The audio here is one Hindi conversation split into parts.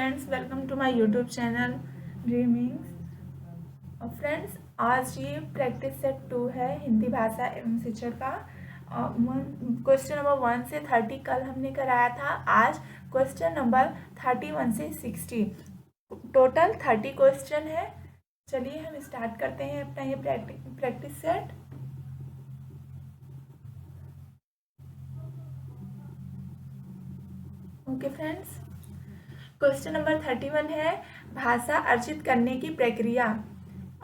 Friends, welcome to my YouTube channel Dreamings. और फ्रेंड्स, आज ये प्रैक्टिस सेट 2 है हिंदी भाषा एवं शिक्षण का। क्वेश्चन नंबर 1 से 30 कल हमने कराया था। आज क्वेश्चन नंबर 31 से 60, टोटल 30 क्वेश्चन है। चलिए हम स्टार्ट करते हैं अपना ये practice set. Okay friends, question number 31 है भाषा अर्जित करने की प्रक्रिया।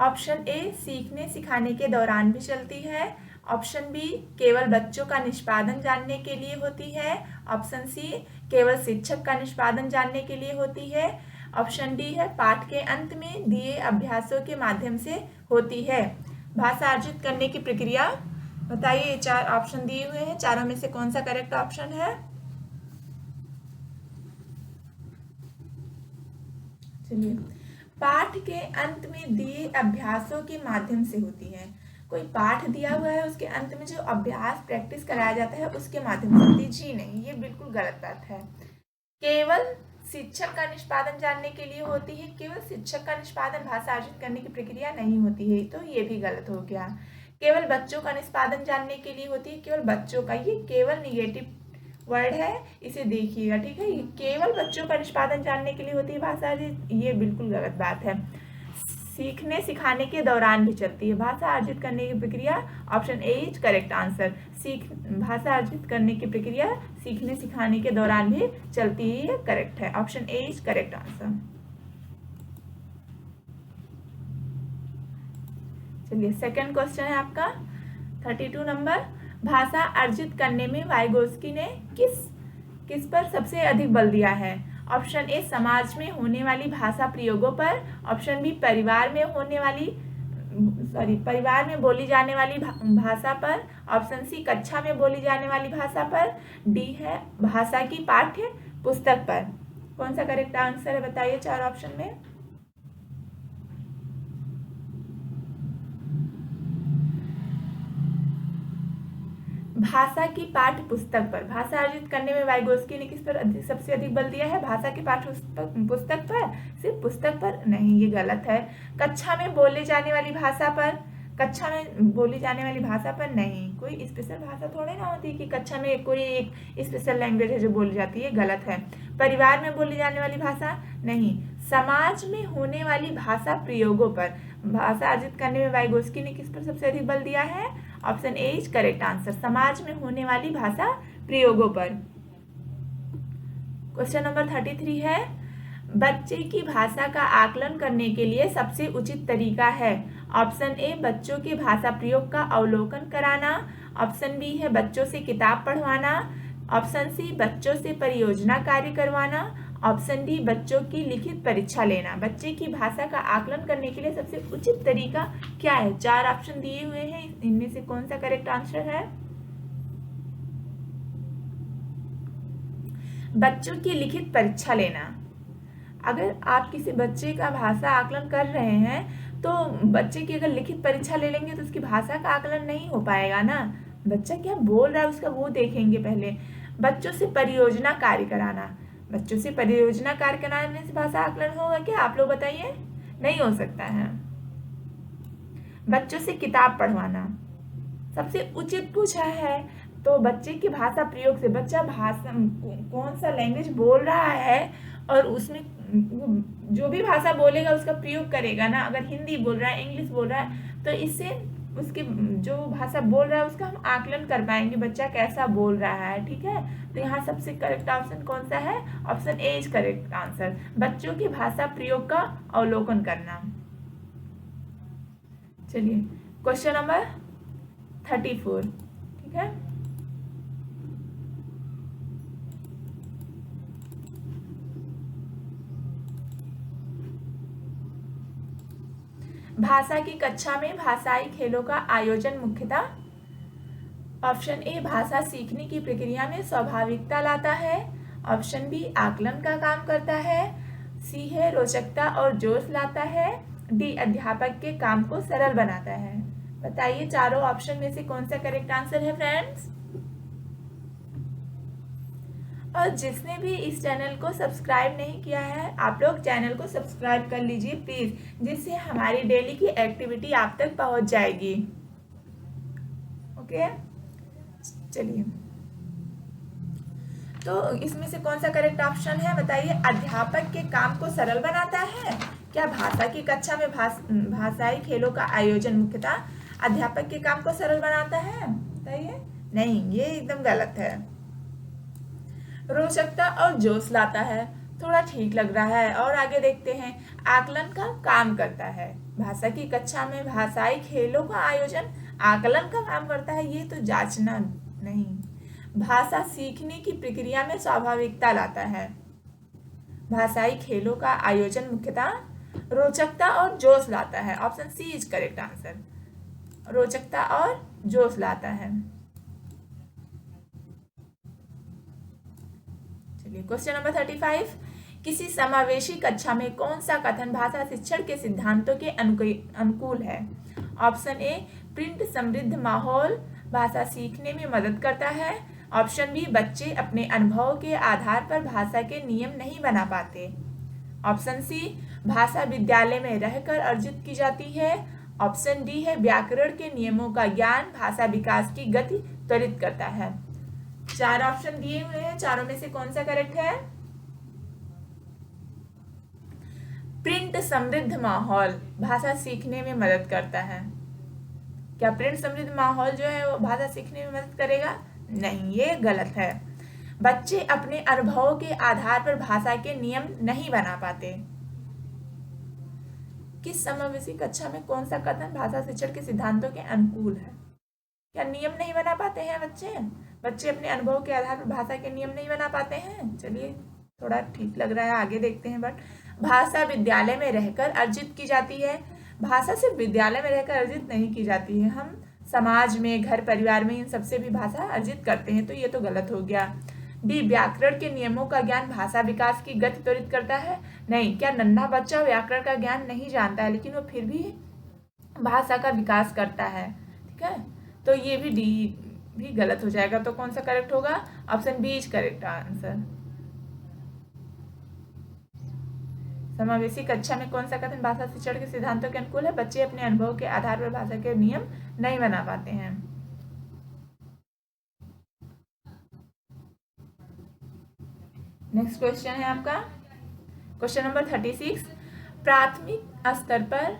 ऑप्शन ए सीखने सिखाने के दौरान भी चलती है। ऑप्शन बी केवल बच्चों का निष्पादन जानने के लिए होती है। ऑप्शन सी केवल शिक्षक का निष्पादन जानने के लिए होती है। ऑप्शन डी है पाठ के अंत में दिए अभ्यासों के माध्यम से होती है। भाषा अर्जित करने की प्रक्रिया बताइए। ये 4 ऑप्शन दिए हुए हैं, चारों में से कौन सा करेक्ट ऑप्शन है? चलिए, पाठ के अंत में दिए अभ्यासों के माध्यम से होती है। कोई पाठ दिया हुआ है, उसके अंत में जो अभ्यास प्रैक्टिस कराया जाता है उसके माध्यम से होती है। जी नहीं, ये बिल्कुल गलत बात है। केवल शिक्षक का निष्पादन जानने के लिए होती है। केवल शिक्षक का निष्पादन भाषा अर्जित करने की प्रक्रिया नहीं होती है, तो ये भी गलत हो गया। केवल बच्चों का निष्पादन जानने के लिए होती है। केवल बच्चों का, ये केवल निगेटिव वर्ड है, इसे देखिएगा, ठीक है। ये केवल बच्चों का निष्पादन जानने के लिए होती है भाषा अर्जित, ये बिल्कुल गलत बात है। सीखने सिखाने के दौरान भी चलती है भाषा अर्जित करने की प्रक्रिया। Option A is correct answer. भाषा अर्जित करने की प्रक्रिया सीखने सिखाने के दौरान भी चलती है, ये करेक्ट है। Option A is correct answer. चलिए, सेकंड क्वेश्चन है आपका 32 नंबर। भाषा अर्जित करने में वाइगोस्की ने किस पर सबसे अधिक बल दिया है? ऑप्शन ए समाज में होने वाली भाषा प्रयोगों पर। ऑप्शन बी परिवार में बोली जाने वाली भाषा पर। ऑप्शन सी कक्षा में बोली जाने वाली भाषा पर। डी है भाषा की पाठ्य पुस्तक पर। कौन सा करेक्ट आंसर है बताइए 4 ऑप्शन में। भाषा की पाठ्य पुस्तक पर। भाषा अर्जित करने में वाइगोस्की ने किस पर सबसे अधिक बल दिया है? भाषा की पाठ्य पुस्तक पर, सिर्फ पुस्तक पर नहीं, ये गलत है। कक्षा में बोले जाने वाली भाषा पर। कक्षा में बोली जाने वाली भाषा पर नहीं, कोई स्पेशल भाषा थोड़ी ना होती कि कक्षा में कोई एक स्पेशल लैंग्वेज है जो बोली जाती है, गलत है। परिवार में बोली जाने वाली भाषा नहीं। समाज में होने वाली भाषा प्रयोगों पर भाषा अर्जित करने में वाइगोस्की ने किस पर सबसे अधिक बल दिया है? Option A is correct answer, समाज में होने वाली भाषा प्रयोगों पर। क्वेश्चन नंबर 33 है बच्चे की भाषा का आकलन करने के लिए सबसे उचित तरीका है। ऑप्शन ए बच्चों के भाषा प्रयोग का अवलोकन कराना। ऑप्शन बी है बच्चों से किताब पढ़वाना। ऑप्शन सी बच्चों से परियोजना कार्य करवाना। ऑप्शन डी बच्चों की लिखित परीक्षा लेना। बच्चे की भाषा का आकलन करने के लिए सबसे उचित तरीका क्या है? 4 ऑप्शन दिए हुए हैं, इनमें से कौन सा करेक्ट आंसर है? बच्चों की लिखित परीक्षा लेना। अगर आप किसी बच्चे का भाषा आकलन कर रहे हैं तो बच्चे की अगर लिखित परीक्षा ले लेंगे तो उसकी भाषा का आकलन नहीं हो पाएगा ना। बच्चा क्या बोल रहा है उसका वो देखेंगे पहले। बच्चों से परियोजना कार्य कराना। बच्चों से परियोजना कार्य कराने से भाषा आकलन होगा क्या? आप लोग बताइए। नहीं हो सकता है। बच्चों से किताब पढ़वाना सबसे उचित पूछा है, तो बच्चे की भाषा प्रयोग से बच्चा भाषा कौन सा लैंग्वेज बोल रहा है और उसमें जो भी भाषा बोलेगा उसका प्रयोग करेगा ना। अगर हिंदी बोल रहा है, इंग्लिश बोल रहा है, तो इससे उसके जो भाषा बोल रहा है उसका हम आकलन कर पाएंगे बच्चा कैसा बोल रहा है, ठीक है। तो यहाँ सबसे करेक्ट ऑप्शन कौन सा है? Option A is correct answer, बच्चों की भाषा प्रयोग का अवलोकन करना। चलिए, क्वेश्चन नंबर 34, ठीक है। भाषा की कक्षा में भाषाई खेलों का आयोजन मुख्यतः। ऑप्शन ए भाषा सीखने की प्रक्रिया में स्वाभाविकता लाता है। ऑप्शन बी आकलन का काम करता है। सी है रोचकता और जोश लाता है। डी अध्यापक के काम को सरल बनाता है। बताइए 4 ऑप्शन में से कौन सा करेक्ट आंसर है फ्रेंड्स? और जिसने भी इस चैनल को सब्सक्राइब नहीं किया है, आप लोग चैनल को सब्सक्राइब कर लीजिए प्लीज़, जिससे हमारी डेली की एक्टिविटी आप तक पहुंच जाएगी। ओके, चलिए, तो इसमें से कौन सा करेक्ट ऑप्शन है बताइए? अध्यापक के काम को सरल बनाता है। क्या भाषा की कक्षा में भाषाई खेलों का आयोजन मुख्यतः अध्यापक के काम को सरल बनाता है? बताइए। नहीं, ये एकदम गलत है। रोचकता और जोश लाता है, थोड़ा ठीक लग रहा है। और आगे देखते हैं, आकलन का काम करता है। भाषा की कक्षा में भाषाई खेलों का आयोजन आकलन का काम करता है, ये तो जांचना नहीं। भाषा सीखने की प्रक्रिया में स्वाभाविकता लाता है। भाषाई खेलों का आयोजन मुख्यतः रोचकता और जोश लाता है। Option C is correct answer, रोचकता और जोश लाता है। चलिए, क्वेश्चन नंबर 35, किसी समावेशी कक्षा में कौन सा कथन भाषा शिक्षण के सिद्धांतों के अनुकूल है? ऑप्शन ए, प्रिंट समृद्ध माहौल भाषा सीखने में मदद करता है। ऑप्शन बी, बच्चे अपने अनुभव के आधार पर भाषा के नियम नहीं बना पाते। ऑप्शन सी, भाषा विद्यालय में रहकर अर्जित की जाती है। ऑप्शन डी है, व्याकरण के नियमों का ज्ञान भाषा विकास की गति त्वरित करता है। 4 ऑप्शन दिए हुए हैं, चारों में से कौन सा करेक्ट है? प्रिंट समृद्ध माहौल भाषा सीखने में मदद करता है। क्या प्रिंट समृद्ध माहौल जो है वो भाषा सीखने में मदद करेगा? नहीं, ये गलत है। बच्चे अपने अनुभव के आधार पर भाषा के नियम नहीं बना पाते। किस समावेशी कक्षा में कौन सा कथन भाषा शिक्षण के सिद्धांतों के अनुकूल है? क्या नियम नहीं बना पाते हैं बच्चे अपने अनुभव के आधार पर भाषा के नियम नहीं बना पाते हैं। चलिए, थोड़ा ठीक लग रहा है, आगे देखते हैं। बट भाषा विद्यालय में रहकर अर्जित की जाती है। भाषा सिर्फ विद्यालय में रहकर अर्जित नहीं की जाती है, हम समाज में, घर परिवार में इन सबसे भी भाषा अर्जित करते हैं, तो ये तो गलत हो गया। डी, व्याकरण के नियमों का ज्ञान भाषा विकास की गति त्वरित करता है। नहीं, क्या नन्हा बच्चा व्याकरण का ज्ञान नहीं जानता है, लेकिन वो फिर भी भाषा का विकास करता है? ठीक है, तो ये भी डी भी गलत हो जाएगा। तो कौन सा करेक्ट होगा? Option B is correct answer. समावेशी कक्षा में कौन सा कथन भाषा शिक्षण के सिद्धांतों के अनुकूल है? बच्चे अपने अनुभव के आधार पर भाषा के नियम नहीं बना पाते हैं। नेक्स्ट क्वेश्चन है आपका क्वेश्चन नंबर 36, प्राथमिक स्तर पर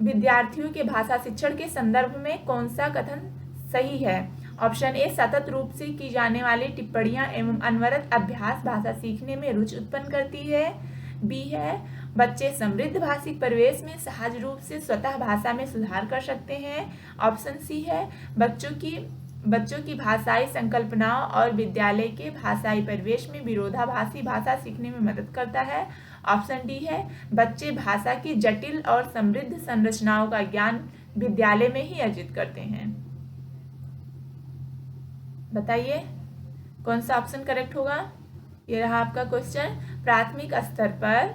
विद्यार्थियों के भाषा शिक्षण के संदर्भ में कौन सा कथन सही है? ऑप्शन ए, सतत रूप से की जाने वाली टिप्पणियां एवं अनवरत अभ्यास भाषा सीखने में रुचि उत्पन्न करती है। बी है, बच्चे समृद्ध भाषिक परिवेश में सहज रूप से स्वतः भाषा में सुधार कर सकते हैं। ऑप्शन सी है, बच्चों की भाषाई संकल्पनाओं और विद्यालय के भाषाई परिवेश में विरोधाभासी भाषा सीखने में मदद करता है। ऑप्शन डी है, बच्चे भाषा की जटिल और समृद्ध संरचनाओं का ज्ञान विद्यालय में ही अर्जित करते हैं। बताइए कौन सा ऑप्शन करेक्ट होगा? ये रहा आपका क्वेश्चन, प्राथमिक स्तर पर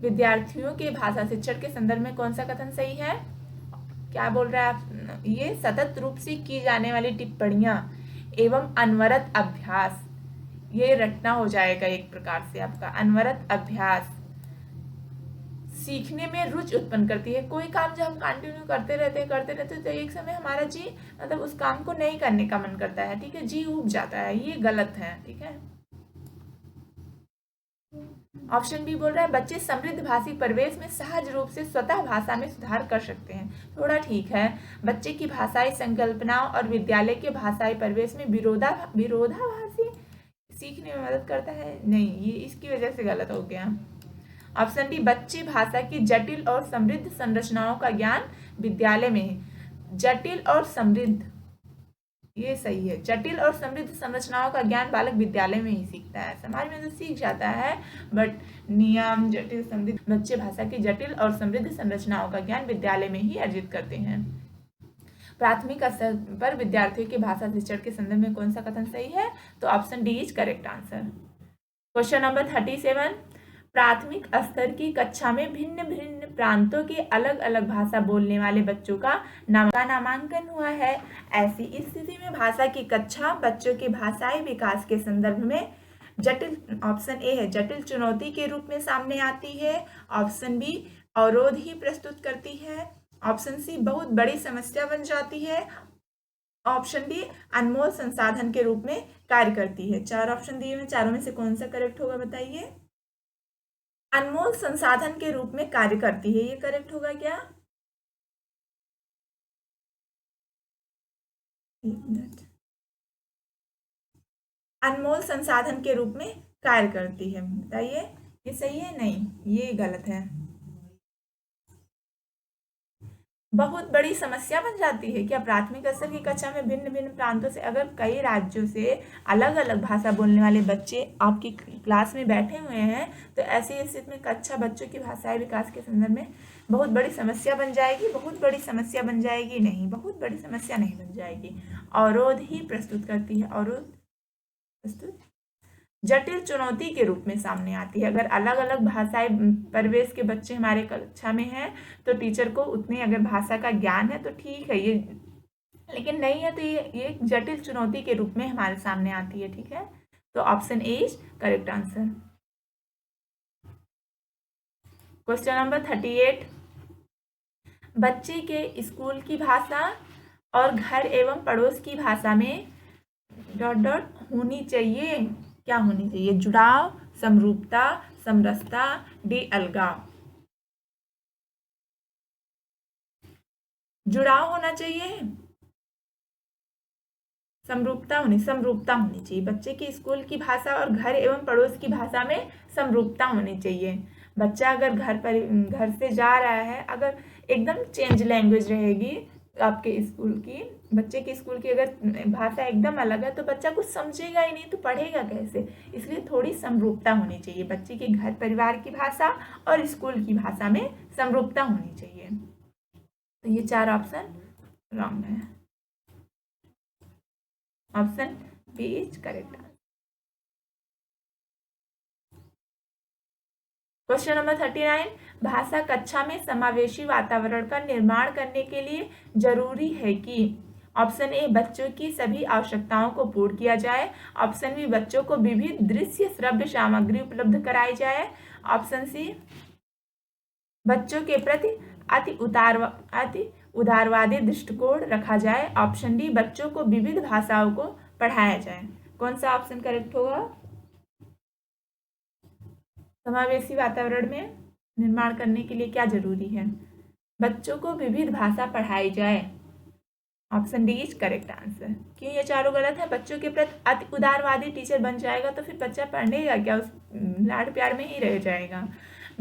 विद्यार्थियों के भाषा शिक्षण के संदर्भ में कौन सा कथन सही है? क्या बोल रहा है आप? ये सतत रूप से की जाने वाली टिप्पणियां एवं अनवरत अभ्यास, ये रटना हो जाएगा एक प्रकार से आपका। अनवरत अभ्यास सीखने में रुचि उत्पन्न करती है। कोई काम जब हम कंटिन्यू करते रहते तो एक समय हमारा जी मतलब उस काम को नहीं करने का मन करता है, ठीक है, जी उब जाता है, ये गलत है। ठीक है, ऑप्शन बी बोल रहा है, बच्चे समृद्ध भाषिक परिवेश में सहज रूप से स्वतः भाषा में सुधार कर सकते हैं। थोड़ा ठीक है, बच्चे की भाषाई संकल्पनाओं और विद्यालय के भाषाई परिवेश में विरोधाभासी सीखने में मदद करता है। नहीं, ये इसकी वजह से गलत हो गया। ऑप्शन डी, बच्चे भाषा की जटिल और समृद्ध संरचनाओं का ज्ञान विद्यालय में है। जटिल और समृद्ध, ये सही है। जटिल और समृद्ध संरचनाओं का ज्ञान बालक विद्यालय में ही सीखता है, समाज में तो सीख जाता है, बट नियम जटिल समृद्ध, बच्चे भाषा की जटिल और समृद्ध संरचनाओं का ज्ञान विद्यालय में ही अर्जित करते हैं। प्राथमिक स्तर पर विद्यार्थियों के भाषा शिक्षण के संदर्भ में कौन सा कथन सही है? तो option D is correct answer. Question number 37, प्राथमिक स्तर की कक्षा में भिन्न भिन्न प्रांतों के अलग अलग भाषा बोलने वाले बच्चों का नामांकन हुआ है। ऐसी स्थिति में भाषा की कक्षा बच्चों के भाषाई विकास के संदर्भ में जटिल, ऑप्शन ए है जटिल चुनौती के रूप में सामने आती है। ऑप्शन बी अवरोध ही प्रस्तुत करती है। ऑप्शन सी बहुत बड़ी समस्या बन जाती है। ऑप्शन डी अनमोल संसाधन के रूप में कार्य करती है। 4 ऑप्शन दिए हुए, चारों में से कौन सा करेक्ट होगा बताइए। अनमोल संसाधन के रूप में कार्य करती है, ये करेक्ट होगा क्या? एक मिनट, अनमोल संसाधन के रूप में कार्य करती है, बताइए ये सही है? नहीं, ये गलत है। बहुत बड़ी समस्या बन जाती है क्या? प्राथमिक स्तर की कक्षा में भिन्न भिन्न प्रांतों से अगर कई राज्यों से अलग अलग भाषा बोलने वाले बच्चे आपकी क्लास में बैठे हुए हैं तो ऐसी स्थिति में कक्षा बच्चों की भाषाई विकास के संदर्भ में बहुत बड़ी समस्या बन जाएगी। बहुत बड़ी समस्या बन जाएगी नहीं, बहुत बड़ी समस्या नहीं बन जाएगी। अवरोध ही प्रस्तुत करती है, अवरोध प्रस्तुत जटिल चुनौती के रूप में सामने आती है। अगर अलग अलग भाषाई परिवेश के बच्चे हमारे कक्षा में हैं तो टीचर को उतनी अगर भाषा का ज्ञान है तो ठीक है, ये लेकिन नहीं है तो ये एक जटिल चुनौती के रूप में हमारे सामने आती है। ठीक है, तो option A is correct answer. Question number 38, बच्चे के स्कूल की भाषा और घर एवं पड़ोस की भाषा में डॉट डॉट होनी चाहिए, क्या होनी चाहिए? जुड़ाव, समरूपता, समरसता, डी अलगाव। जुड़ाव होना चाहिए, समरूपता होनी चाहिए। बच्चे की स्कूल की भाषा और घर एवं पड़ोस की भाषा में समरूपता होनी चाहिए। बच्चा अगर घर से जा रहा है, अगर एकदम चेंज लैंग्वेज रहेगी आपके स्कूल की, बच्चे के स्कूल की अगर भाषा एकदम अलग है तो बच्चा कुछ समझेगा ही नहीं, तो पढ़ेगा कैसे? इसलिए थोड़ी समरूपता होनी चाहिए। बच्चे के घर परिवार की भाषा और स्कूल की भाषा में समरूपता होनी चाहिए। तो ये 4 ऑप्शन रॉन्ग है। Option B is correct. Question number 39, भाषा कक्षा में समावेशी वातावरण का निर्माण करने के लिए जरूरी है कि ऑप्शन ए बच्चों की सभी आवश्यकताओं को पूर्ण किया जाए। ऑप्शन बी बच्चों को विविध दृश्य श्रव्य सामग्री उपलब्ध कराई जाए। ऑप्शन सी बच्चों के प्रति अति उदारवादी दृष्टिकोण रखा जाए। ऑप्शन डी बच्चों को विविध भाषाओं को पढ़ाया जाए। कौन सा ऑप्शन करेक्ट होगा? समावेशी वातावरण में निर्माण करने के लिए क्या जरूरी है? बच्चों को विविध भाषा पढ़ाई जाए। Option D is correct answer. क्यों ये चारों गलत है? बच्चों के प्रति अति उदारवादी टीचर बन जाएगा तो फिर बच्चा पढ़ेगा क्या? उस लाड प्यार में ही रह जाएगा।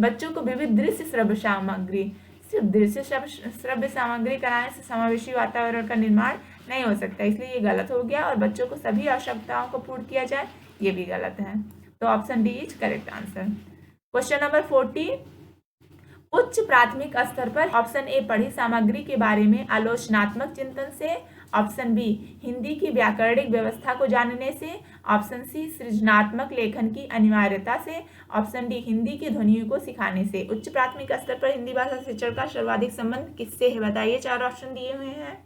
बच्चों को विविध दृश्य श्रव्य सामग्री, सिर्फ दृश्य श्रव्य सामग्री कराने से समावेशी वातावरण का निर्माण नहीं हो सकता, इसलिए ये गलत हो गया। और बच्चों को सभी आवश्यकताओं को पूर्ण किया जाए, ये भी गलत है। तो option D is correct answer. Question number 40, उच्च प्राथमिक स्तर पर ऑप्शन ए पढ़ी सामग्री के बारे में आलोचनात्मक चिंतन से। ऑप्शन बी हिंदी की व्याकरणिक व्यवस्था को जानने से। ऑप्शन सी सृजनात्मक लेखन की अनिवार्यता से। ऑप्शन डी हिंदी की ध्वनियों को सिखाने से। उच्च प्राथमिक स्तर पर हिंदी भाषा शिक्षण का सर्वाधिक संबंध किससे है बताइए? 4 ऑप्शन दिए हुए हैं।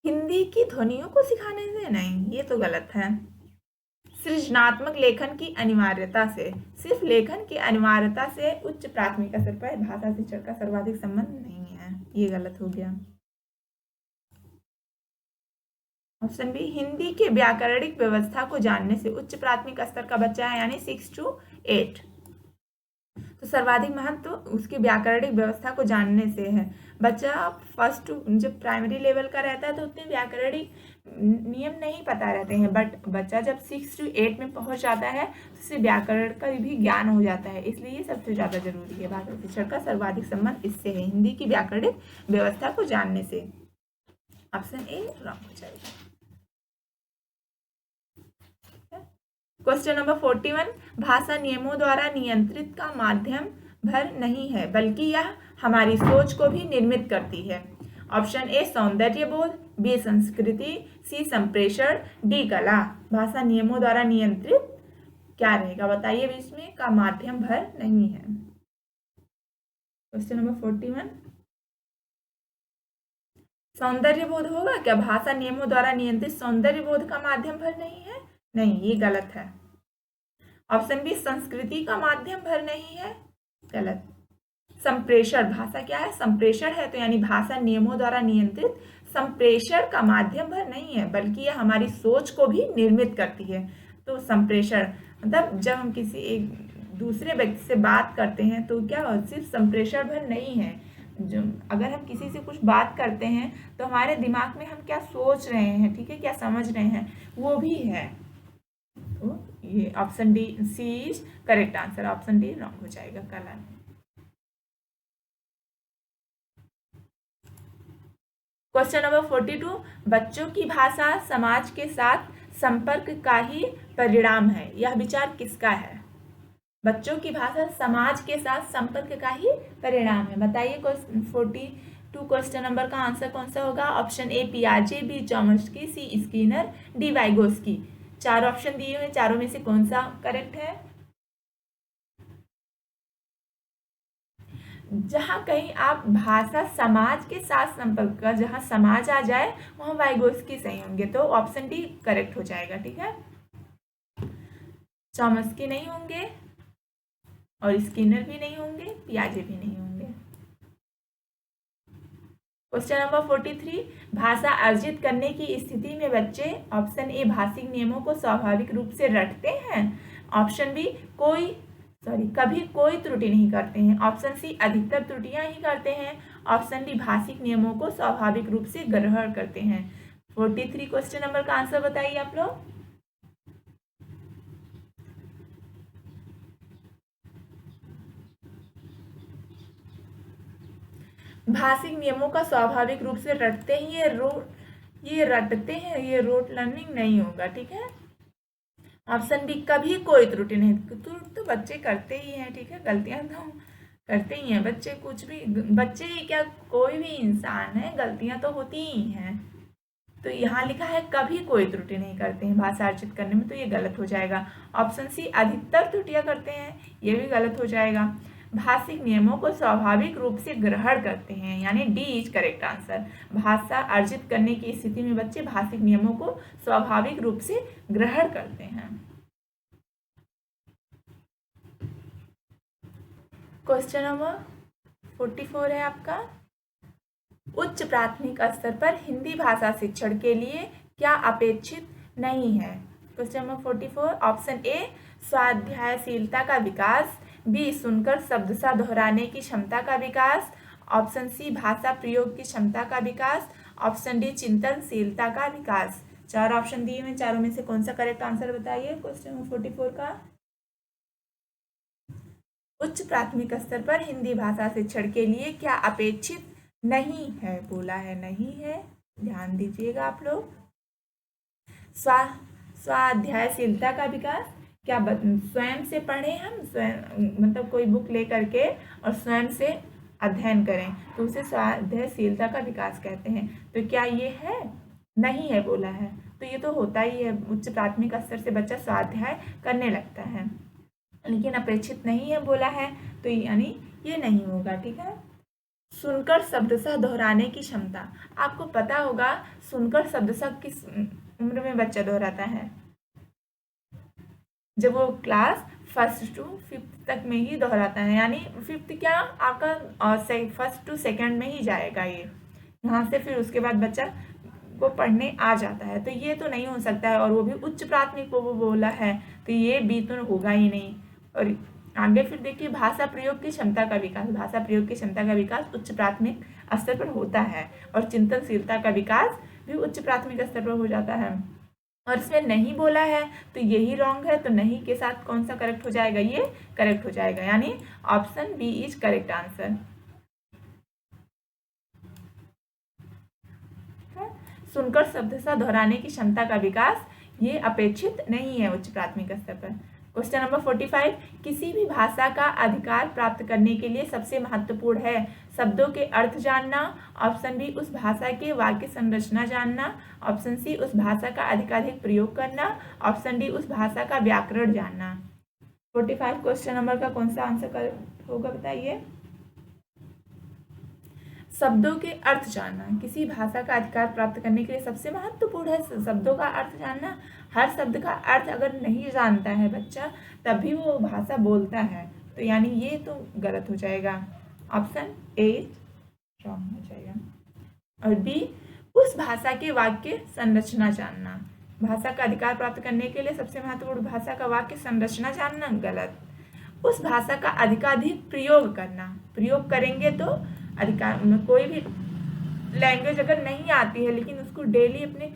हिंदी की ध्वनियों को सिखाने से नहीं, ये तो गलत है। सृजनात्मक लेखन की अनिवार्यता से, सिर्फ लेखन की अनिवार्यता से उच्च प्राथमिक स्तर पर भाषा शिक्षण का सर्वाधिक संबंध नहीं है, ये गलत हो गया। ऑप्शन बी हिंदी के व्याकरणिक व्यवस्था को जानने से। उच्च प्राथमिक स्तर का बच्चा है यानी 6 to 8, तो सर्वाधिक महत्व उसकी व्याकरणिक व्यवस्था को जानने से है। बच्चा फर्स्ट जब प्राइमरी लेवल का रहता है तो उतने व्याकरणिक नियम नहीं पता रहते हैं, बट बच्चा जब 6 to 8 में पहुंच जाता है तो उसे व्याकरण का भी ज्ञान हो जाता है, इसलिए ये सबसे ज़्यादा जरूरी है। भाषा शिक्षण का सर्वाधिक संबंध इससे है, हिंदी की व्याकरणिक व्यवस्था को जानने से। ऑप्शन ए रॉन्ग हो जाएगा। क्वेश्चन नंबर 41, भाषा नियमों द्वारा नियंत्रित का माध्यम भर नहीं है बल्कि यह हमारी सोच को भी निर्मित करती है। ऑप्शन ए सौंदर्य बोध, बी संस्कृति, सी संप्रेषण, डी कला। भाषा नियमों द्वारा नियंत्रित क्या रहेगा बताइए? बीच में का माध्यम भर नहीं है। क्वेश्चन नंबर 41, सौंदर्य बोध होगा क्या? भाषा नियमों द्वारा नियंत्रित सौंदर्य बोध का माध्यम भर नहीं है? नहीं, ये गलत है। ऑप्शन बी संस्कृति का माध्यम भर नहीं है, गलत। संप्रेषण, भाषा क्या है, संप्रेषण है, तो यानी भाषा नियमों द्वारा नियंत्रित संप्रेषण का माध्यम भर नहीं है, बल्कि यह हमारी सोच को भी निर्मित करती है। तो संप्रेषण मतलब जब हम किसी एक दूसरे व्यक्ति से बात करते हैं तो क्या सिर्फ संप्रेषण भर नहीं है, जो अगर हम किसी से कुछ बात करते हैं तो हमारे दिमाग में हम क्या सोच रहे हैं, ठीक है, क्या समझ रहे हैं, वो भी है। तो ये option D C is correct answer, option D wrong हो जाएगा कलर। क्वेश्चन नंबर 42, बच्चों की भाषा समाज के साथ संपर्क का ही परिणाम है, यह विचार किसका है? बच्चों की भाषा समाज के साथ संपर्क का ही परिणाम है, बताइए। 42 क्वेश्चन नंबर का आंसर कौन सा होगा? ऑप्शन ए पियाजे, B Chomsky, C Skinner, D Vygotsky. चार ऑप्शन दिए हुए, चारों में से कौन सा करेक्ट है? जहां कहीं आप भाषा समाज के साथ संपर्क का, जहां समाज आ जाए वहां वाइगोस्की सही होंगे, तो ऑप्शन डी करेक्ट हो जाएगा, ठीक है। चॉम्स्की नहीं होंगे और स्किनर भी नहीं होंगे, पियाजे भी नहीं होंगे। क्वेश्चन नंबर 43, भाषा अर्जित करने की स्थिति में बच्चे ऑप्शन ए भाषिक नियमों को स्वाभाविक रूप से रटते हैं, ऑप्शन बी कभी कोई त्रुटि नहीं करते हैं, ऑप्शन सी अधिकतर त्रुटियां ही करते हैं, ऑप्शन डी भाषिक नियमों को स्वाभाविक रूप से ग्रहण करते हैं। 43 क्वेश्चन नंबर का आंसर बताइए आप लोग। भाषिक नियमों का स्वाभाविक रूप से रटते ही, ये रटते हैं, ये रोट लर्निंग नहीं होगा, ठीक है। ऑप्शन बी कभी कोई त्रुटि नहीं, तो बच्चे करते ही हैं, ठीक है, गलतियां तो करते ही हैं बच्चे, कुछ भी, बच्चे ही क्या कोई भी इंसान है, गलतियां तो होती ही हैं। तो यहाँ लिखा है कभी कोई त्रुटि नहीं करते हैं भाषा अर्जित करने में, तो ये गलत हो जाएगा। ऑप्शन सी अधिकतर त्रुटियां करते हैं, ये भी गलत हो जाएगा। भाषिक नियमों को स्वाभाविक रूप से ग्रहण करते हैं, यानी डी इज करेक्ट आंसर। भाषा अर्जित करने की स्थिति में बच्चे भाषिक नियमों को स्वाभाविक रूप से ग्रहण करते हैं। क्वेश्चन नंबर 44 है आपका, उच्च प्राथमिक स्तर पर हिंदी भाषा शिक्षण के लिए क्या अपेक्षित नहीं है? क्वेश्चन नंबर 44, ऑप्शन ए स्वाध्यायशीलता का विकास, बी सुनकर शब्दशः दोहराने की क्षमता का विकास, ऑप्शन सी भाषा प्रयोग की क्षमता का विकास, ऑप्शन डी चिंतनशीलता का विकास। चार ऑप्शन दिए हुए, चारों में से कौन सा करेक्ट आंसर बताइए क्वेश्चन नंबर 44 का। उच्च प्राथमिक स्तर पर हिंदी भाषा शिक्षण के लिए क्या अपेक्षित नहीं है, बोला है नहीं है, ध्यान दीजिएगा आप लोग। स्वाध्यायशीलता का विकास, क्या स्वयं से पढ़ें हम, स्वयं मतलब कोई बुक ले करके और स्वयं से अध्ययन करें, तो उसे स्वाध्यायशीलता का विकास कहते हैं। तो क्या ये है? नहीं है बोला है, तो ये तो होता ही है, उच्च प्राथमिक स्तर से बच्चा स्वाध्याय करने लगता है, लेकिन अपेक्षित नहीं है बोला है, तो यानी ये नहीं होगा, ठीक है। सुनकर शब्दशः दोहराने की क्षमता, आपको पता होगा सुनकर शब्दशः किस उम्र में बच्चा दोहराता है? जब वो क्लास 1st to 5th तक में ही दोहराता है, यानी 5th क्या आपका 1st to 2nd में ही जाएगा ये, यहाँ से फिर उसके बाद बच्चा को पढ़ने आ जाता है, तो ये तो नहीं हो सकता है, और वो भी उच्च प्राथमिक को वो बोला है, तो ये भी तो होगा ही नहीं। और आगे फिर देखिए भाषा प्रयोग की क्षमता का विकास, भाषा प्रयोग की क्षमता का विकास उच्च प्राथमिक स्तर पर होता है, और चिंतनशीलता का विकास भी उच्च प्राथमिक स्तर पर हो जाता है, और इसमें नहीं बोला है तो यही रॉन्ग है, तो नहीं के साथ कौन सा करेक्ट हो जाएगा? ये करेक्ट हो जाएगा, यानी option B is correct answer. सुनकर शब्दशः दोहराने की क्षमता का विकास ये अपेक्षित नहीं है उच्च प्राथमिक स्तर पर। क्वेश्चन नंबर 45, किसी भी भाषा का अधिकार प्राप्त करने के लिए सबसे महत्वपूर्ण है शब्दों के अर्थ जानना, ऑप्शन बी उस भाषा के वाक्य संरचना जानना, ऑप्शन सी उस भाषा का अधिकाधिक प्रयोग करना, ऑप्शन डी उस भाषा का व्याकरण जानना। 45 क्वेश्चन नंबर का कौन सा आंसर होगा बताइए। शब्दों के अर्थ जानना किसी भाषा का अधिकार प्राप्त करने के लिए सबसे महत्वपूर्ण है शब्दों का अर्थ जानना। हर शब्द का अर्थ अगर नहीं जानता है बच्चा तभी वो भाषा बोलता है, तो यानी ये तो गलत हो जाएगा। ऑप्शन ए रॉन्ग हो जाएगा। और बी, उस भाषा के वाक्य संरचना जानना। भाषा का अधिकार प्राप्त करने के लिए सबसे महत्वपूर्ण भाषा का वाक्य संरचना जानना, गलत। उस भाषा का अधिकाधिक प्रयोग करना, प्रयोग करेंगे तो अधिकार, कोई भी लैंग्वेज अगर नहीं आती है लेकिन उसको डेली अपने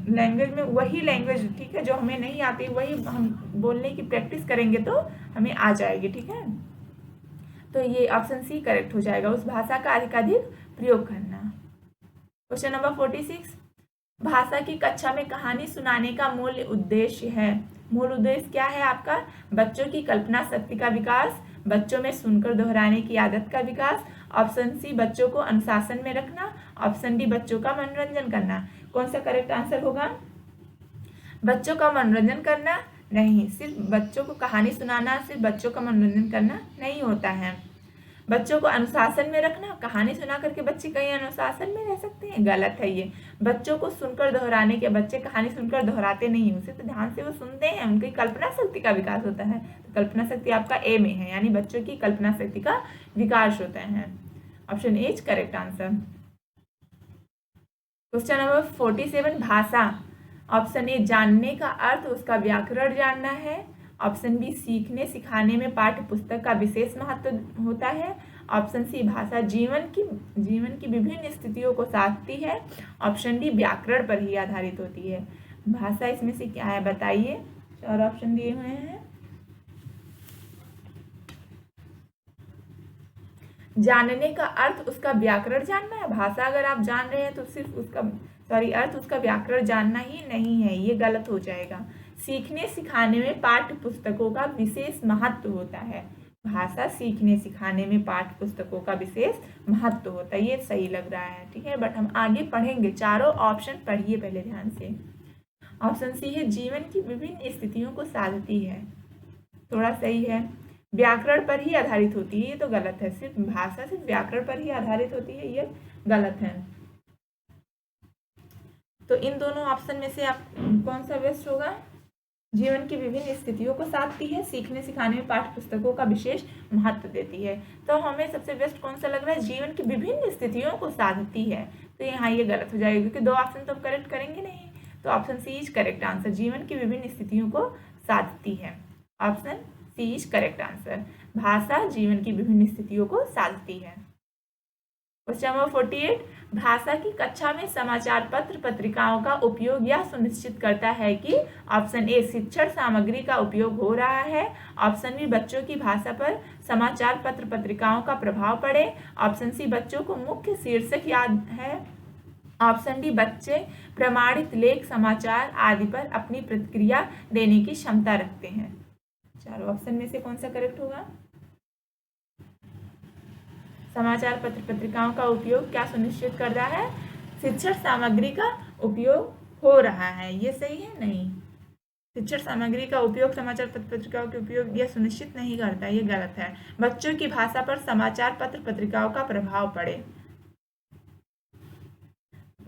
लैंग्वेज में वही लैंग्वेज, ठीक है, जो हमें नहीं आती वही हम बोलने की प्रैक्टिस करेंगे तो हमें आ जाएगी, ठीक है। तो ये ऑप्शन सी करेक्ट हो जाएगा, उस भाषा का अधिकाधिक प्रयोग करना। क्वेश्चन नंबर 46, भाषा की कक्षा में कहानी सुनाने का मूल उद्देश्य है। मूल उद्देश्य क्या है आपका? बच्चों की कल्पना शक्ति का विकास, बच्चों में सुनकर दोहराने की आदत का विकास, ऑप्शन सी बच्चों को अनुशासन में रखना, ऑप्शन डी बच्चों का मनोरंजन करना। कौन सा करेक्ट आंसर होगा? बच्चों का मनोरंजन करना नहीं, सिर्फ बच्चों को कहानी सुनाना सिर्फ बच्चों का मनोरंजन करना नहीं होता है। बच्चों को अनुशासन में रखना, कहानी सुना करके बच्चे कहीं अनुशासन में रह सकते हैं, गलत है ये। बच्चों को सुनकर दोहराने के, बच्चे कहानी सुनकर दोहराते नहीं, उसे तो ध्यान से वो सुनते हैं, उनकी कल्पना शक्ति का विकास होता है। तो कल्पना शक्ति आपका ए में है, यानी बच्चों की कल्पना शक्ति का विकास होता है। Option A is correct answer. Question number 47, भाषा। ऑप्शन ए जानने का अर्थ उसका व्याकरण जानना है, ऑप्शन बी सीखने सिखाने में पाठ्य पुस्तक का विशेष महत्व होता है, ऑप्शन सी भाषा जीवन की विभिन्न स्थितियों को साधती है, ऑप्शन डी व्याकरण पर ही आधारित होती है। भाषा इसमें से क्या है बताइए, चार ऑप्शन दिए हुए हैं। जानने का अर्थ उसका व्याकरण जानना है, भाषा अगर आप जान रहे हैं तो सिर्फ उसका अर्थ उसका व्याकरण जानना ही नहीं है, ये गलत हो जाएगा। सीखने सिखाने में पाठ्य पुस्तकों का विशेष महत्व होता है, भाषा सीखने सिखाने में पाठ्य पुस्तकों का विशेष महत्व होता है, ये सही लग रहा है, ठीक है। बट हम आगे पढ़ेंगे, चारों ऑप्शन पढ़िए पहले ध्यान से। ऑप्शन सी है जीवन की विभिन्न स्थितियों को साधती है, थोड़ा सही है। व्याकरण पर ही आधारित होती है, ये तो गलत है, सिर्फ भाषा सिर्फ व्याकरण पर ही आधारित होती है, ये गलत है। तो इन दोनों ऑप्शन में से आप कौन सा बेस्ट होगा? जीवन की विभिन्न स्थितियों को साधती है, सीखने सिखाने में पाठ्य पुस्तकों का विशेष महत्व देती है। तो हमें सबसे बेस्ट कौन सा लग रहा है? जीवन की विभिन्न स्थितियों को साधती है, तो यहाँ ये गलत हो जाएगा क्योंकि दो ऑप्शन तो हम करेक्ट करेंगे नहीं। तो option C is correct answer, जीवन की विभिन्न स्थितियों को साधती है। Option C is correct answer, भाषा जीवन की विभिन्न स्थितियों को साधती है। क्वेश्चन नंबर 48, भाषा की कक्षा में समाचार पत्र पत्रिकाओं का उपयोग यह सुनिश्चित करता है कि ऑप्शन ए शिक्षण सामग्री का उपयोग हो रहा है, ऑप्शन बी बच्चों की भाषा पर समाचार पत्र पत्रिकाओं का प्रभाव पड़े, ऑप्शन सी बच्चों को मुख्य शीर्षक याद है, ऑप्शन डी बच्चे प्रमाणित लेख समाचार आदि पर अपनी प्रतिक्रिया देने की क्षमता रखते हैं। चारों ऑप्शन में से कौन सा करेक्ट होगा? समाचार पत्र पत्रिकाओं का उपयोग क्या सुनिश्चित कर रहा है? शिक्षण सामग्री का उपयोग हो रहा है, ये सही है? नहीं, शिक्षण सामग्री का उपयोग समाचार पत्र पत्रिकाओं के उपयोग यह सुनिश्चित नहीं करता, ये गलत है। बच्चों की भाषा पर समाचार पत्र पत्रिकाओं का प्रभाव पड़े,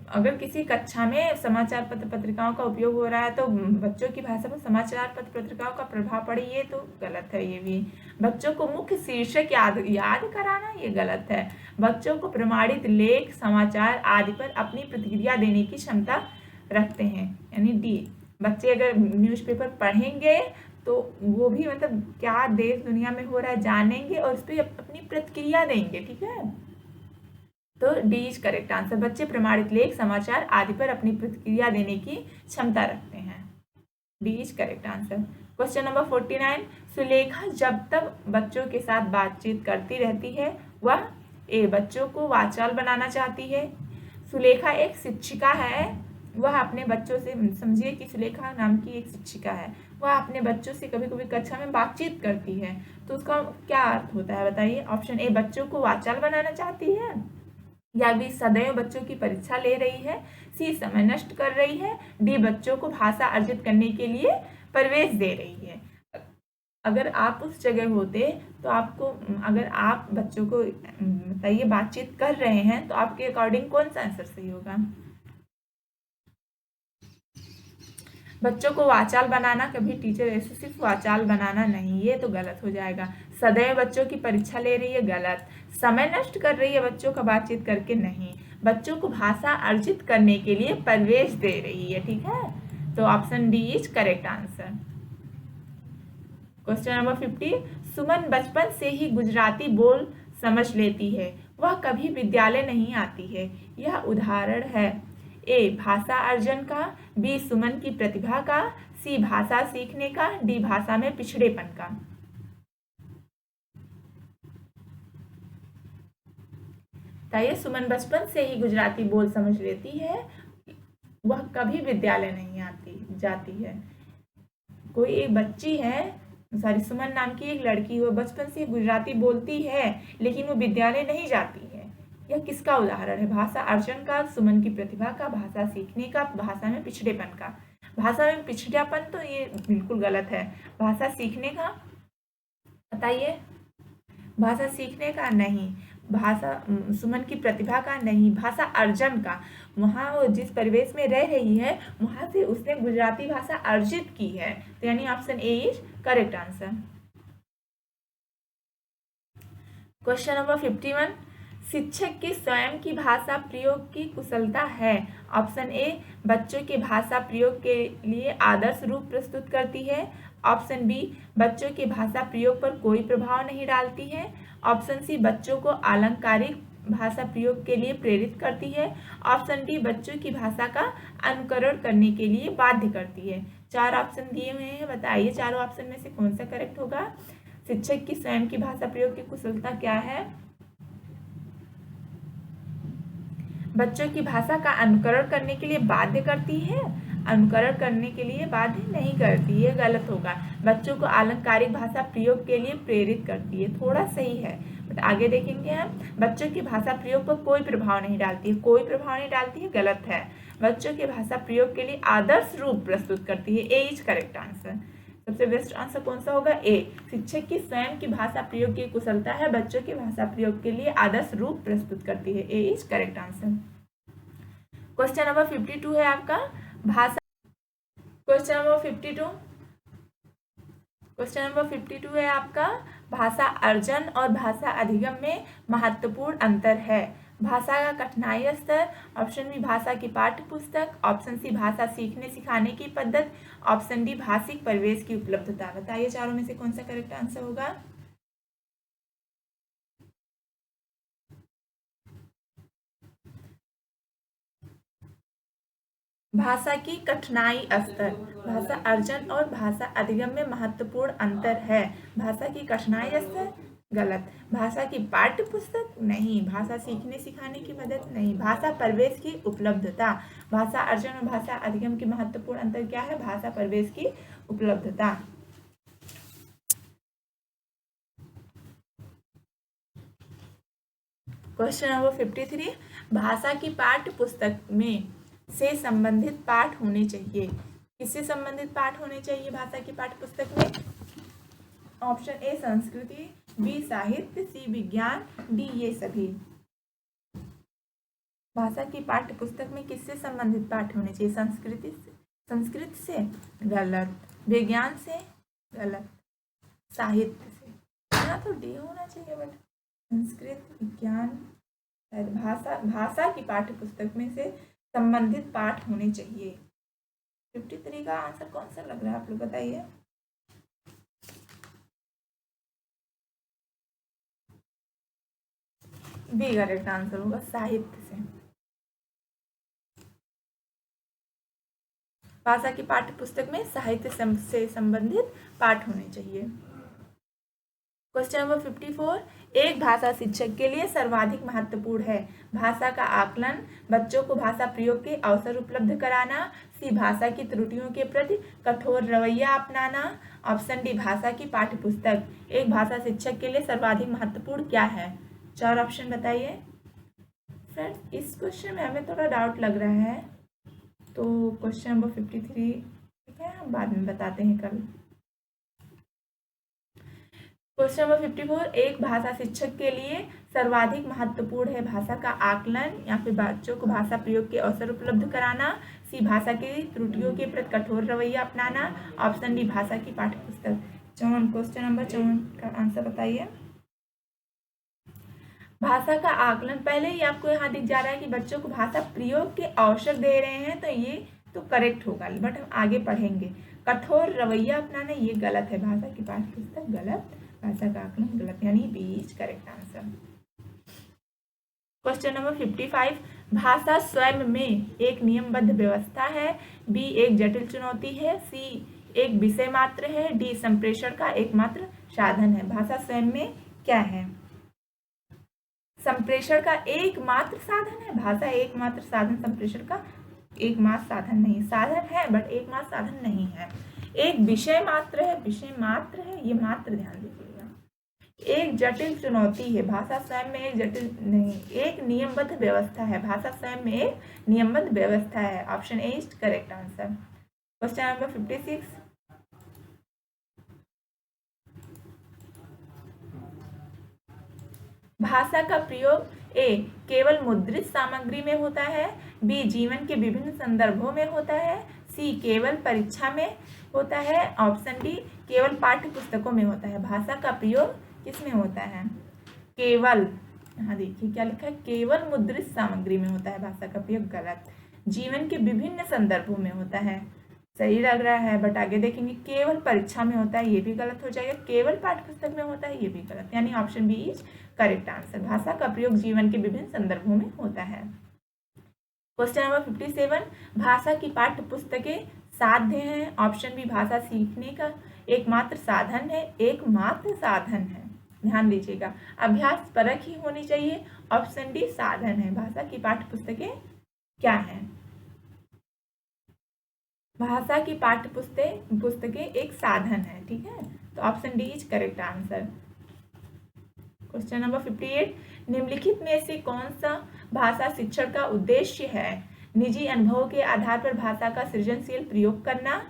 अगर किसी कक्षा में समाचार पत्र पत्रिकाओं का उपयोग हो रहा है तो बच्चों की भाषा पर समाचार पत्र पत्रिकाओं का प्रभाव पड़े, ये तो गलत है। ये भी बच्चों को मुख्य शीर्षक याद कराना, ये गलत है। बच्चों को प्रमाणित लेख समाचार आदि पर अपनी प्रतिक्रिया देने की क्षमता रखते हैं, यानी डी, बच्चे अगर न्यूज़पेपर पढ़ेंगे तो वो भी मतलब क्या देश दुनिया में हो रहा है जानेंगे और उस पर अपनी प्रतिक्रिया देंगे, ठीक है। तो डी इज करेक्ट आंसर, बच्चे प्रमाणित लेख समाचार आदि पर अपनी प्रतिक्रिया देने की क्षमता रखते हैं, D is correct answer. Question number 49, Sulekha जब तक बच्चों के साथ बातचीत करती रहती है वह ए बच्चों को वाचाल बनाना चाहती है। सुलेखा एक शिक्षिका है, वह अपने बच्चों से, समझिए कि सुलेखा नाम की एक शिक्षिका है, वह अपने बच्चों से कभी कभी कक्षा में बातचीत करती है, तो उसका क्या अर्थ होता है बताइए? ऑप्शन ए बच्चों को वाचाल बनाना चाहती है, या बी सदैव बच्चों की परीक्षा ले रही है, सी समय नष्ट कर रही है, डी बच्चों को भाषा अर्जित करने के लिए प्रवेश दे रही है। अगर आप उस जगह होते तो आपको, अगर आप बच्चों को बताइए बातचीत कर रहे हैं तो आपके अकॉर्डिंग कौन सा आंसर सही होगा? बच्चों को वाचाल बनाना, कभी टीचर ऐसे सिर्फ वाचाल बनाना नहीं, ये तो गलत हो जाएगा। सदैव बच्चों की परीक्षा ले रही है, गलत। समय नष्ट कर रही है बच्चों का बातचीत करके, नहीं। बच्चों को भाषा अर्जित करने के लिए प्रवेश दे रही है, ठीक है। तो option D is correct answer. Question number 50, सुमन बचपन से ही गुजराती बोल समझ लेती है, वह कभी विद्यालय नहीं आती है, यह उदाहरण है। ए भाषा अर्जन का, बी सुमन की प्रतिभा का, सी भाषा सीखने का, डी भाषा में पिछड़ेपन का। बताइए, सुमन बचपन से ही गुजराती बोल समझ लेती है, वह कभी विद्यालय नहीं आती जाती है। कोई एक बच्ची है, सॉरी सुमन नाम की एक लड़की, वो बचपन से गुजराती बोलती है लेकिन वो विद्यालय नहीं जाती है, यह किसका उदाहरण है? भाषा अर्जन का, सुमन की प्रतिभा का, भाषा सीखने का, भाषा में पिछड़ेपन का। भाषा में पिछड़ापन तो ये बिल्कुल गलत है। भाषा सीखने का बताइए, भाषा सीखने का नहीं, भाषा सुमन की प्रतिभा का नहीं, भाषा अर्जन का। वहाँ वो जिस परिवेश में रह रही है वहाँ से उसने गुजराती भाषा अर्जित की है, तो यानी option A is correct answer. Question number 51, शिक्षक की स्वयं की भाषा प्रयोग की कुशलता है। ऑप्शन ए बच्चों के भाषा प्रयोग के लिए आदर्श रूप प्रस्तुत करती है। ऑप्शन बी बच्चों के भाषा प्रयोग पर कोई प्रभाव नहीं डालती है। ऑप्शन सी बच्चों को अलंकारिक भाषा प्रयोग के लिए प्रेरित करती है। ऑप्शन डी बच्चों की भाषा का अनुकरण करने के लिए बाध्य करती है। 4 ऑप्शन दिए हुए हैं, बताइए चारों ऑप्शन में से कौन सा करेक्ट होगा? शिक्षक की स्वयं की भाषा प्रयोग की कुशलता क्या है? बच्चों की भाषा का अनुकरण करने के लिए बाध्य करती है, अनुकरण करने के लिए बाध्य नहीं करती है, गलत होगा। बच्चों को अलंकारिक भाषा प्रयोग के लिए प्रेरित करती है, थोड़ा सही है, बट आगे देखेंगे हम। बच्चों की भाषा प्रयोग पर कोई प्रभाव नहीं डालती है, कोई प्रभाव नहीं डालती है, गलत है। बच्चों के भाषा प्रयोग के लिए आदर्श रूप प्रस्तुत करती है, ए इज करेक्ट आंसर। सबसे बेस्ट आंसर कौन सा होगा? ए, शिक्षक की स्वयं की भाषा प्रयोग की कुशलता है, बच्चों की भाषा प्रयोग के लिए आदर्श रूप प्रस्तुत करती है, A is correct answer. Question number 52 है आपका भाषा। क्वेश्चन नंबर 52, क्वेश्चन नंबर 52 है आपका भाषा अर्जन और भाषा अधिगम में महत्वपूर्ण अंतर है। भाषा का कठिनाई स्तर, ऑप्शन बी भाषा की पाठ्य पुस्तक, ऑप्शन सी भाषा सीखने सिखाने की पद्धति, ऑप्शन डी भाषिक परिवेश की उपलब्धता। बताइए चारों में से कौन सा करेक्ट आंसर होगा? भाषा की कठिनाई स्तर, भाषा अर्जन और भाषा अधिगम में महत्वपूर्ण अंतर है। भाषा की कठिनाई स्तर गलत। भाषा की पाठ्य पुस्तक नहीं। भाषा सीखने सिखाने की मदद नहीं। भाषा प्रवेश की उपलब्धता। भाषा अर्जन और भाषा अधिगम की महत्वपूर्ण अंतर क्या है? भाषा प्रवेश की उपलब्धता। क्वेश्चन नंबर 53, भाषा की पाठ्य पुस्तक में से संबंधित पाठ होने चाहिए। किससे संबंधित पाठ होने चाहिए भाषा की पाठ्य पुस्तक में? ऑप्शन ए संस्कृति, बी साहित्य, सी विज्ञान, डी ये सभी। भाषा की पाठ्य पुस्तक में किससे संबंधित पाठ होने चाहिए? संस्कृत से गलत, विज्ञान से गलत, साहित्य से। यहाँ तो डी होना चाहिए, बट संस्कृत, विज्ञान, भाषा की पाठ्य पुस्तक में से संबंधित पाठ होने चाहिए। 53 का आंसर कौन सा लग रहा है आप लोग बताइए? बी करेक्ट आंसर होगा, साहित्य से। भाषा की पाठ्य पुस्तक में साहित्य से संबंधित पाठ होने चाहिए। क्वेश्चन नंबर 54, एक भाषा शिक्षक के लिए सर्वाधिक महत्वपूर्ण है। भाषा का आकलन, बच्चों को भाषा प्रयोग के अवसर उपलब्ध कराना, सी भाषा की त्रुटियों के प्रति कठोर रवैया अपनाना, ऑप्शन डी भाषा की पाठ्य पुस्तक। एक भाषा शिक्षक के लिए सर्वाधिक महत्वपूर्ण क्या है? 4 ऑप्शन बताइए। फ्रेंड्स, इस क्वेश्चन में हमें थोड़ा डाउट लग रहा है, तो क्वेश्चन नंबर 53 ठीक है, हम बाद में बताते हैं कल। क्वेश्चन नंबर 54, एक भाषा शिक्षक के लिए सर्वाधिक महत्वपूर्ण है भाषा का आकलन या फिर बच्चों को भाषा प्रयोग के अवसर उपलब्ध कराना, सी भाषा की त्रुटियों के प्रति कठोर रवैया अपनाना, ऑप्शन डी भाषा की पाठ्यपुस्तक। 54, क्वेश्चन नंबर 54 का आंसर बताइए। भाषा का आकलन, पहले ही आपको यहाँ दिख जा रहा है कि बच्चों को भाषा प्रयोग के अवसर दे रहे हैं, तो ये तो करेक्ट होगा, बट हम आगे पढ़ेंगे। कठोर रवैया अपनाना ये गलत है, भाषा की पाठ्यपुस्तक गलत, भाषा का आकलन गलत, यानी B is correct answer. Question number 55, भाषा स्वयं में एक नियमबद्ध व्यवस्था है, बी एक जटिल चुनौती है, सी एक विषय मात्र है, डी संप्रेषण का एकमात्र साधन है। भाषा स्वयं में क्या है? संप्रेषण का एकमात्र साधन है। भाषा एकमात्र साधन, संप्रेषण का एकमात्र साधन नहीं, साधन है बट एकमात्र साधन नहीं है। एक विषय मात्र है, विषय मात्र है, ये मात्र ध्यान दीजिएगा। एक जटिल चुनौती है, भाषा स्वयं में एक जटिल नहीं, एक नियमबद्ध व्यवस्था है, भाषा स्वयं में एक नियमबद्ध व्यवस्था है। Option A is correct answer. Question number 56, भाषा का प्रयोग ए केवल मुद्रित सामग्री में होता है, बी जीवन के विभिन्न संदर्भों में होता है, सी केवल परीक्षा में होता है, ऑप्शन डी केवल पाठ्य पुस्तकों में होता है। भाषा का प्रयोग किसमें होता है? केवल, यहाँ देखिए क्या लिखा है, केवल मुद्रित सामग्री में होता है भाषा का प्रयोग, गलत। जीवन के विभिन्न संदर्भों में होता है, सही लग रहा है, बट आगे देखेंगे केवल परीक्षा में होता है, ये भी गलत हो जाएगा। केवल पाठ्यपुस्तक में होता है, ये भी गलत, यानी option B is correct answer. भाषा का प्रयोग जीवन के विभिन्न संदर्भों में होता है। क्वेश्चन नंबर 57, भाषा की पाठ्यपुस्तकें साध्य हैं, ऑप्शन बी भाषा सीखने का एकमात्र साधन है, एकमात्र साधन है, ध्यान दीजिएगा, अभ्यास परक ही होनी चाहिए, ऑप्शन डी साधन है। भाषा की पाठ्यपुस्तकें क्या है? भाषा की पुस्तकें एक साधन है, ठीक है, तो option D is correct answer. Question number 58, निम्नलिखित में से कौन सा भाषा शिक्षण का उद्देश्य है? निजी अनुभव के आधार पर भाषा का सृजनशील प्रयोग करना,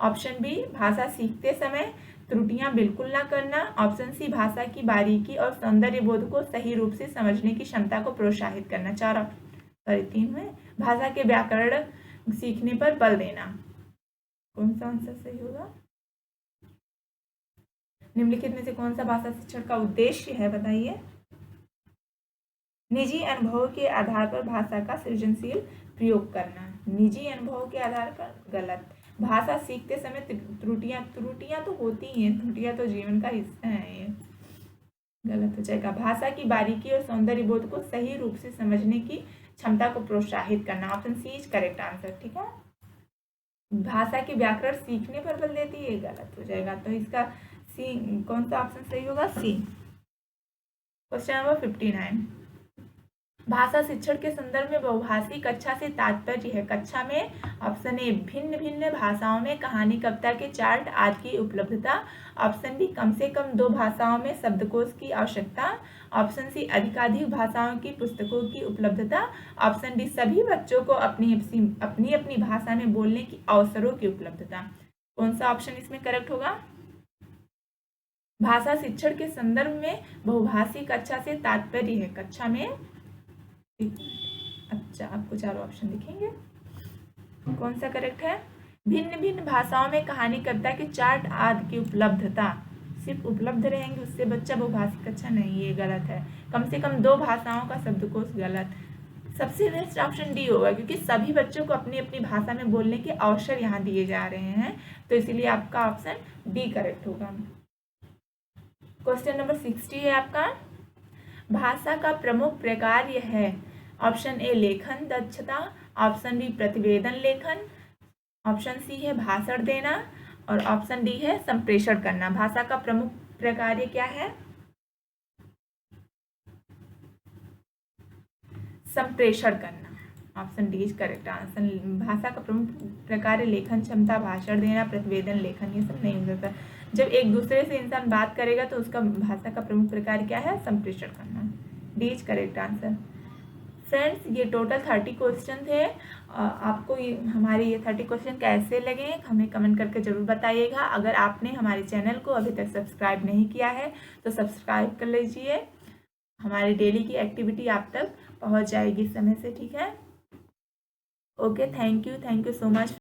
ऑप्शन बी भाषा सीखते समय त्रुटियां बिल्कुल ना करना, ऑप्शन सी भाषा की बारीकी और सौंदर्य बोध को सही रूप से समझने की क्षमता को प्रोत्साहित करना, 3 में भाषा के व्याकरण सीखने पर बल देना। कौन सा आंसर सही होगा? निम्नलिखित में से कौन सा भाषा शिक्षण का उद्देश्य है, बताइए? निजी अनुभव के आधार पर भाषा का सृजनशील प्रयोग करना, निजी अनुभव के आधार पर गलत। भाषा सीखते समय त्रुटियां तो होती ही हैं, त्रुटियां तो जीवन का हिस्सा है, ये गलत हो जाएगा। भाषा की बारीकी और सौंदर्य बोध को सही रूप से समझने की क्षमता को प्रोत्साहित करना, option C is correct answer, ठीक है। भाषा के व्याकरण सीखने पर बल देती है, गलत हो जाएगा, तो इसका सी, कौन सा ऑप्शन सही होगा? सी। क्वेश्चन नंबर 59, भाषा शिक्षण के संदर्भ में बहुभाषी कक्षा से तात्पर्य है। कक्षा में ऑप्शन ए भिन्न भिन्न भाषाओं में कहानी कविता के चार्ट आदि की उपलब्धता, ऑप्शन बी कम से कम 2 भाषाओं में शब्दकोश की आवश्यकता, ऑप्शन सी अधिकाधिक भाषाओं की पुस्तकों की उपलब्धता, ऑप्शन डी सभी बच्चों को अपनी अपनी भाषा में बोलने की अवसरों की उपलब्धता। कौन सा ऑप्शन इसमें करेक्ट होगा? भाषा शिक्षण के संदर्भ में बहुभाषी कक्षा से तात्पर्य है, कक्षा में, अच्छा आपको 4 ऑप्शन दिखेंगे, कौन सा करेक्ट है? भिन्न भिन्न भाषाओं में कहानी कविता के चार्ट आदि की उपलब्धता, सिर्फ उपलब्ध रहेंगे उससे बच्चा बहुभाषी कक्षा नहीं, ये गलत है। कम से कम 2 भाषाओं का शब्दकोश, गलत। सबसे बेस्ट ऑप्शन डी होगा, क्योंकि सभी बच्चों को अपनी अपनी भाषा में बोलने के अवसर यहाँ दिए जा रहे हैं, तो इसीलिए आपका ऑप्शन डी करेक्ट होगा। क्वेश्चन नंबर 60 है आपका, भाषा का प्रमुख प्रकार यह है, ऑप्शन ए लेखन दक्षता, ऑप्शन बी प्रतिवेदन लेखन, ऑप्शन सी है भाषण देना, और ऑप्शन डी है संप्रेषण करना। भाषा का प्रमुख प्रकार क्या है? संप्रेषण करना, option D is correct answer. भाषा का प्रमुख प्रकार लेखन क्षमता, भाषण देना, प्रतिवेदन लेखन, ये सब नहीं हो सकता। जब एक दूसरे से इंसान बात करेगा तो उसका भाषा का प्रमुख प्रकार क्या है? संप्रेषण करना, D is correct answer. Friends ये टोटल 30 क्वेश्चन थे। आपको हमारे ये 30 क्वेश्चन कैसे लगे हमें कमेंट करके ज़रूर बताइएगा। अगर आपने हमारे चैनल को अभी तक सब्सक्राइब नहीं किया है तो सब्सक्राइब कर लीजिए। हमारी डेली की एक्टिविटी आप तक पहुंच जाएगी समय से, ठीक है। Okay, thank you so much.